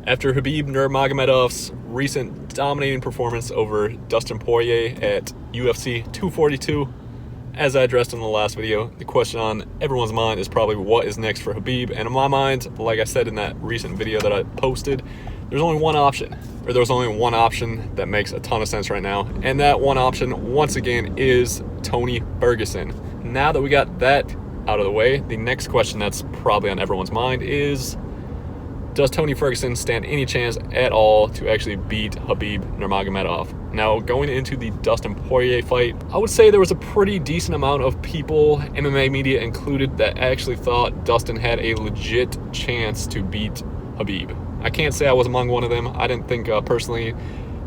After Khabib Nurmagomedov's recent dominating performance over Dustin Poirier at UFC 242, as I addressed in the last video, the question on everyone's mind is probably what is next for Khabib. And in my mind, like I said in that recent video that I posted, there's only one option, or there's only one option that makes a ton of sense right now. And that one option, once again, is Tony Ferguson. Now that we got that out of the way, the next question that's probably on everyone's mind is, does Tony Ferguson stand any chance at all to actually beat Khabib Nurmagomedov? Now, going into the Dustin Poirier fight, I would say there was a pretty decent amount of people, MMA media included, that actually thought Dustin had a legit chance to beat Khabib. I can't say I was among one of them. I didn't think, personally,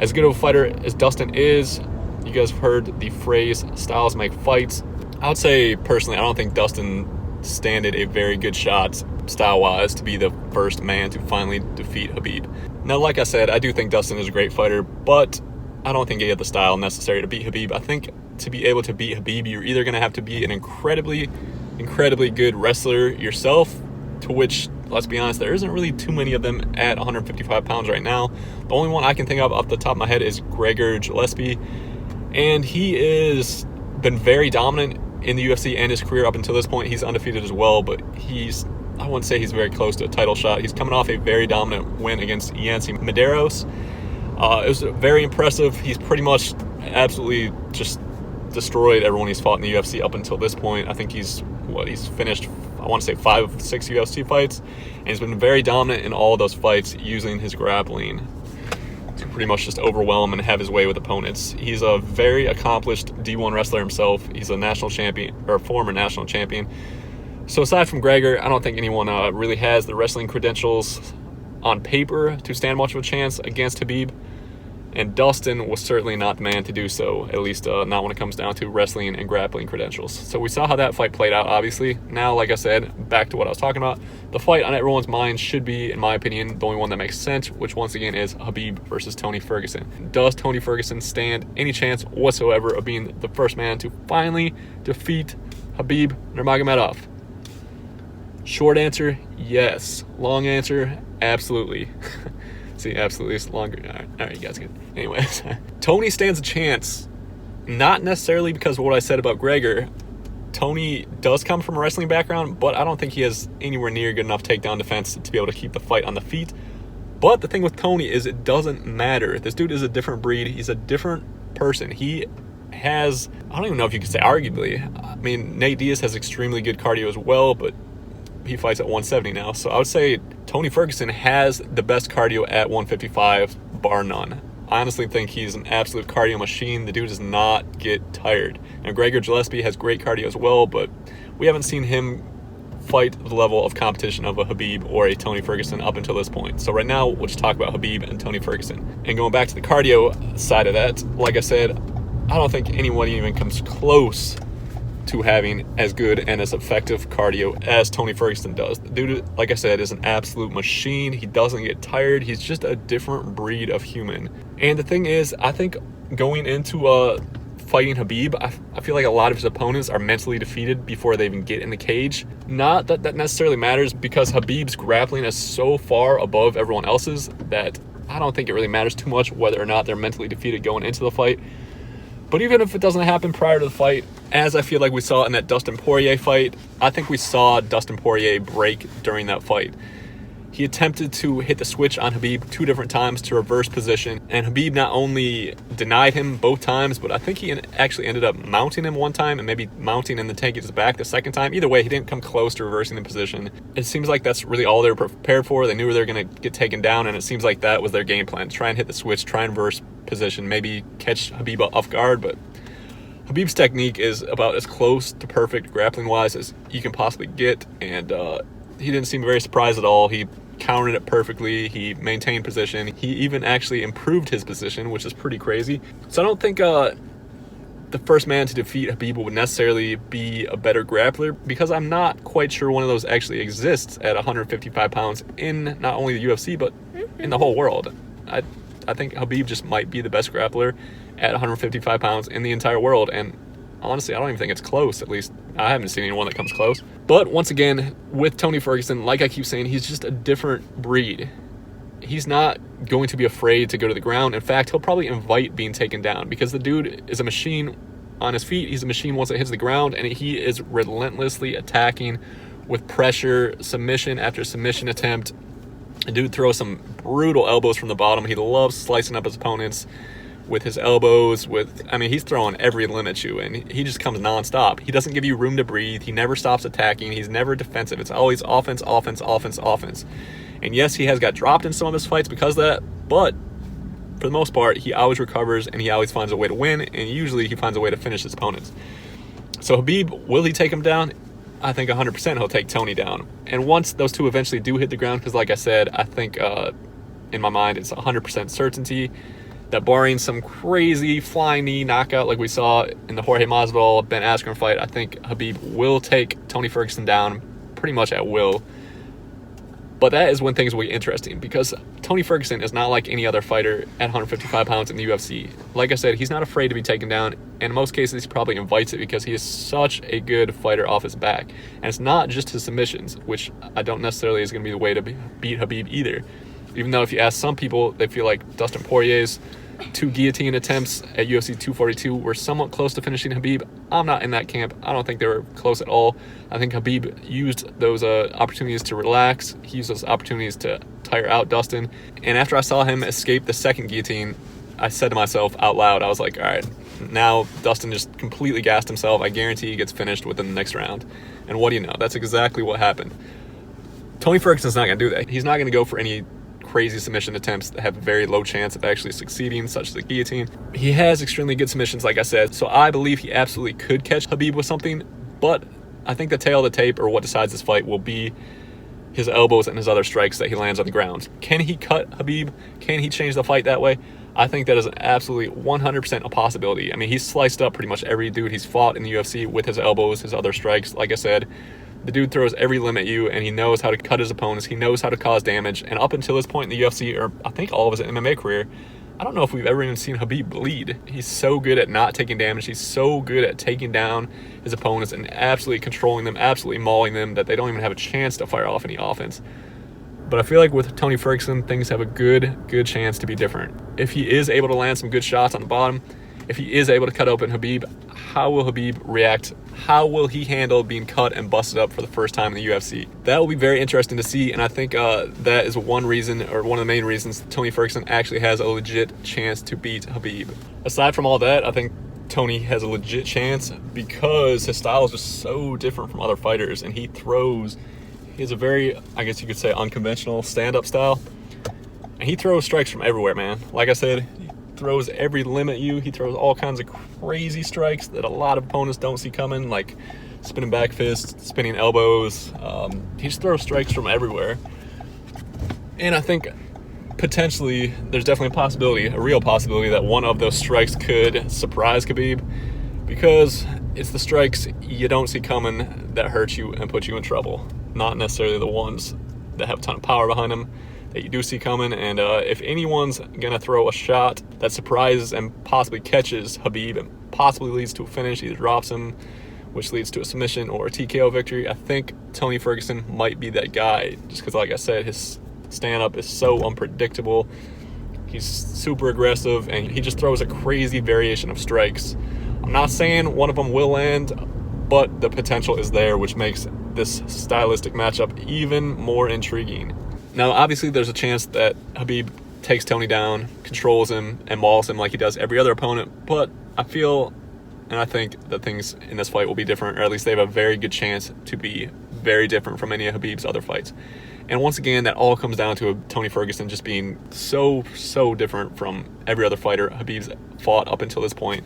as good of a fighter as Dustin is, you guys have heard the phrase, styles make fights. I would say, personally, I don't think Dustin standed a very good shot style-wise to be the first man to finally defeat Khabib. Now, like I said, I do think Dustin is a great fighter, but I don't think he had the style necessary to beat Khabib. I think to be able to beat Khabib, you're either going to have to be an incredibly good wrestler yourself, to which, let's be honest, there isn't really too many of them at 155 pounds right now. The only one I can think of off the top of my head is Gregor Gillespie, and he is been very dominant in the UFC and his career up until this point. He's undefeated as well, but I wouldn't say he's very close to a title shot. He's coming off a very dominant win against Yancy Medeiros. It was very impressive. He's pretty much absolutely just destroyed everyone he's fought in the UFC up until this point. I think he's finished, I want to say 5 of 6 UFC fights, and he's been very dominant in all of those fights, using his grappling to pretty much just overwhelm and have his way with opponents. He's a very accomplished D1 wrestler himself. He's a national champion, or former national champion. So aside from Gregor, I don't think anyone really has the wrestling credentials on paper to stand much of a chance against Khabib. And Dustin was certainly not the man to do so, at least not when it comes down to wrestling and grappling credentials. So we saw how that fight played out, obviously. Now, like I said, back to what I was talking about, the fight on everyone's mind should be, in my opinion, the only one that makes sense, which once again is Khabib versus Tony Ferguson. Does Tony Ferguson stand any chance whatsoever of being the first man to finally defeat Khabib Nurmagomedov? Short answer, yes. Long answer, absolutely. See, absolutely is longer. All right, you guys get it. Anyways, Tony stands a chance, not necessarily because of what I said about Gregor. Tony does come from a wrestling background, but I don't think he has anywhere near good enough takedown defense to be able to keep the fight on the feet. But the thing with Tony is it doesn't matter. This dude is a different breed. He's a different person. He has, I don't even know if you could say arguably. I mean, Nate Diaz has extremely good cardio as well, but he fights at 170 now. So I would say Tony Ferguson has the best cardio at 155, bar none. I honestly think he's an absolute cardio machine. The dude does not get tired. Now, Gregor Gillespie has great cardio as well, but we haven't seen him fight the level of competition of a Khabib or a Tony Ferguson up until this point. So right now, we'll just talk about Khabib and Tony Ferguson. And going back to the cardio side of that, like I said, I don't think anyone even comes close to having as good and as effective cardio as Tony Ferguson does. The dude, like I said, is an absolute machine. He doesn't get tired. He's just a different breed of human. And the thing is, I think going into fighting Khabib, I feel like a lot of his opponents are mentally defeated before they even get in the cage. Not that that necessarily matters, because Khabib's grappling is so far above everyone else's that I don't think it really matters too much whether or not they're mentally defeated going into the fight. But even if it doesn't happen prior to the fight, as I feel like we saw in that Dustin Poirier fight, I think we saw Dustin Poirier break during that fight. He attempted to hit the switch on Khabib 2 different times to reverse position, and Khabib not only denied him both times, but I think he actually ended up mounting him one time and maybe mounting and then taking his back the second time. Either way, he didn't come close to reversing the position. It seems like that's really all they were prepared for. They knew they were going to get taken down, and it seems like that was their game plan. Try and hit the switch, try and reverse position, maybe catch Khabib off guard, but Khabib's technique is about as close to perfect grappling-wise as you can possibly get, and he didn't seem very surprised at all. He countered it perfectly. He maintained position. He even actually improved his position, which is pretty crazy. So I don't think the first man to defeat Khabib would necessarily be a better grappler, because I'm not quite sure one of those actually exists at 155 pounds in not only the UFC, but in the whole world. I think Khabib just might be the best grappler at 155 pounds in the entire world, and honestly, I don't even think it's close. At least I haven't seen anyone that comes close. But once again, with Tony Ferguson, like I keep saying, he's just a different breed. he's not going to be afraid to go to the ground. In fact, he'll probably invite being taken down because the dude is a machine on his feet. He's a machine once it hits the ground, and he is relentlessly attacking with pressure, submission after submission attempt. The dude throws some brutal elbows from the bottom. He loves slicing up his opponents with his elbows. He's throwing every limb at you, and he just comes nonstop. He doesn't give you room to breathe. He never stops attacking. He's never defensive. It's always offense, offense, offense, offense. And yes, he has got dropped in some of his fights because of that, but for the most part, he always recovers, and he always finds a way to win, and usually he finds a way to finish his opponents. So Khabib, will he take him down? I think 100% he'll take Tony down. And once those two eventually do hit the ground, because like I said, I think in my mind it's 100% certainty that barring some crazy flying knee knockout like we saw in the Jorge Masvidal Ben Askren fight, I think Khabib will take Tony Ferguson down pretty much at will. But that is when things will get interesting, because Tony Ferguson is not like any other fighter at 155 pounds in the UFC. Like I said, he's not afraid to be taken down, and in most cases he probably invites it because he is such a good fighter off his back. And it's not just his submissions, which I don't necessarily is going to be the way to beat Khabib either. Even though if you ask some people, they feel like Dustin Poirier's 2 guillotine attempts at UFC 242 were somewhat close to finishing Khabib. I'm not in that camp. I don't think they were close at all. I think Khabib used those opportunities to relax. He used those opportunities to tire out Dustin. And after I saw him escape the second guillotine, I said to myself out loud, I was like, all right, now Dustin just completely gassed himself. I guarantee he gets finished within the next round. And what do you know? That's exactly what happened. Tony Ferguson's not going to do that. He's not going to go for any crazy submission attempts that have a very low chance of actually succeeding, such as the guillotine. He has extremely good submissions, like I said, so I believe he absolutely could catch Khabib with something, but I think the tail of the tape, or what decides this fight, will be his elbows and his other strikes that he lands on the ground. Can he cut Khabib? Can he change the fight that way? I think that is absolutely 100% a possibility. I mean, he's sliced up pretty much every dude he's fought in the UFC with his elbows, his other strikes. Like I said, the dude throws every limb at you, and he knows how to cut his opponents. He knows how to cause damage. And up until this point in the UFC, or I think all of his MMA career, I don't know if we've ever even seen Khabib bleed. He's so good at not taking damage. He's so good at taking down his opponents and absolutely controlling them, absolutely mauling them, that they don't even have a chance to fire off any offense. But I feel like with Tony Ferguson, things have a good chance to be different. If he is able to land some good shots on the bottom, if he is able to cut open Khabib, how will Khabib react? How will he handle being cut and busted up for the first time in the UFC? That will be very interesting to see, and I think that is one reason, or one of the main reasons, Tony Ferguson actually has a legit chance to beat Khabib. Aside from all that, I think Tony has a legit chance because his style is just so different from other fighters, and he has a very, I guess you could say, unconventional stand-up style. And he throws strikes from everywhere, man. Like I said, he throws every limb at you. He throws all kinds of crazy strikes that a lot of opponents don't see coming, like spinning back fists, spinning elbows. He just throws strikes from everywhere. And I think potentially there's definitely a real possibility that one of those strikes could surprise Khabib, because it's the strikes you don't see coming that hurt you and put you in trouble, not necessarily the ones that have a ton of power behind them that you do see coming. And if anyone's gonna throw a shot that surprises and possibly catches Khabib and possibly leads to a finish, either drops him, which leads to a submission or a TKO victory, I think Tony Ferguson might be that guy, just because, like I said, his stand-up is so unpredictable. He's super aggressive, and he just throws a crazy variation of strikes. I'm not saying one of them will land, but the potential is there, which makes this stylistic matchup even more intriguing. Now, obviously, there's a chance that Khabib takes Tony down, controls him, and mauls him like he does every other opponent, but I feel and I think that things in this fight will be different, or at least they have a very good chance to be very different from any of Khabib's other fights. And once again, that all comes down to Tony Ferguson just being so different from every other fighter Khabib's fought up until this point,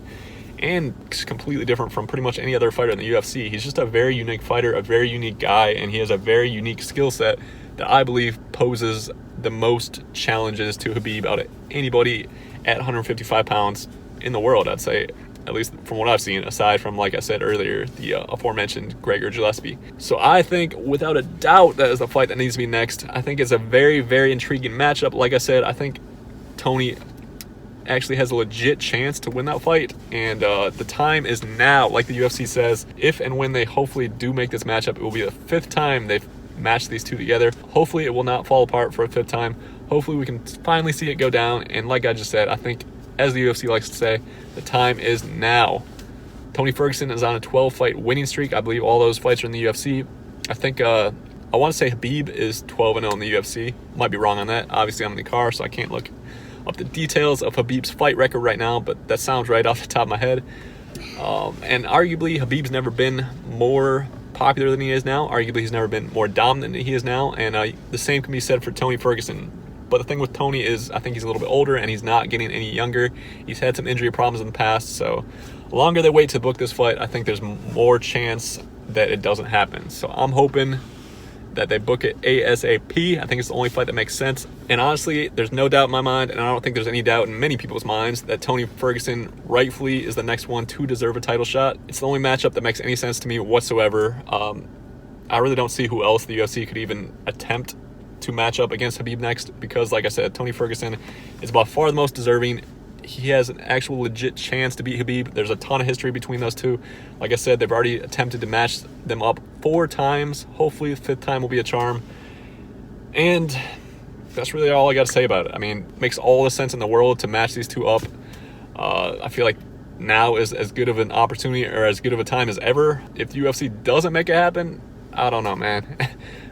and completely different from pretty much any other fighter in the UFC. He's just a very unique fighter, a very unique guy, and he has a very unique skill set that I believe poses the most challenges to Khabib out of anybody at 155 pounds in the world, I'd say, at least from what I've seen, aside from, like I said earlier, the aforementioned Gregor Gillespie. So I think, without a doubt, that is the fight that needs to be next. I think it's a very intriguing matchup. Like I said, I think Tony actually has a legit chance to win that fight, and the time is now. Like the UFC says, if and when they hopefully do make this matchup, it will be the 5th time they've match these two together. Hopefully it will not fall apart for a fifth time. Hopefully we can finally see it go down. And like I just said, I think, as the UFC likes to say, the time is now. Tony Ferguson is on a 12-fight winning streak. I believe all those fights are in the UFC. I think, I want to say Khabib is 12-0 in the UFC. Might be wrong on that. Obviously, I'm in the car, so I can't look up the details of Khabib's fight record right now, but that sounds right off the top of my head. And arguably, Khabib's never been more popular than he is now. Arguably, he's never been more dominant than he is now. And the same can be said for Tony Ferguson. But the thing with Tony is I think he's a little bit older and he's not getting any younger. He's had some injury problems in the past. So the longer they wait to book this fight, I think there's more chance that it doesn't happen. So I'm hoping that they book it ASAP. I think it's the only fight that makes sense. And honestly, there's no doubt in my mind, and I don't think there's any doubt in many people's minds, that Tony Ferguson rightfully is the next one to deserve a title shot. It's the only matchup that makes any sense to me whatsoever. I really don't see who else the UFC could even attempt to match up against Khabib next, because like I said, Tony Ferguson is by far the most deserving. He has an actual legit chance to beat Khabib. There's a ton of history between those two. Like I said, they've already attempted to match them up 4 times. Hopefully the 5th time will be a charm. And that's really all I got to say about it. I mean, it makes all the sense in the world to match these two up. I feel like now is as good of an opportunity or as good of a time as ever. If the UFC doesn't make it happen, I don't know, man.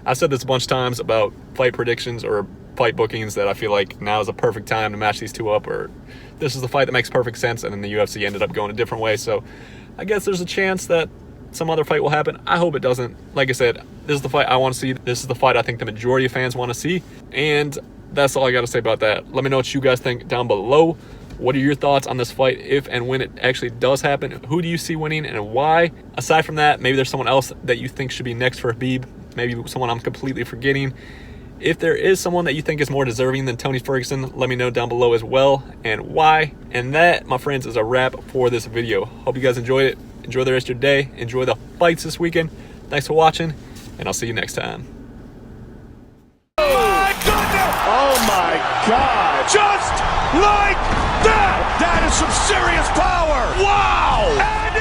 I've said this a bunch of times about fight predictions or fight bookings, that I feel like now is a perfect time to match these two up, or this is the fight that makes perfect sense, and then the UFC ended up going a different way. So I guess there's a chance that some other fight will happen. I hope it doesn't. Like I said, this is the fight I want to see. This is the fight I think the majority of fans want to see. And that's all I got to say about that. Let me know what you guys think down below. What are your thoughts on this fight if and when it actually does happen? Who do you see winning and why? Aside from that, maybe there's someone else that you think should be next for Khabib. Maybe someone I'm completely forgetting. If there is someone that you think is more deserving than Tony Ferguson, let me know down below as well, and why. And that, my friends, is a wrap for this video. Hope you guys enjoyed it. Enjoy the rest of your day. Enjoy the fights this weekend. Thanks for watching, and I'll see you next time. Oh my goodness! Oh my God! Just like that! That is some serious power! Wow! And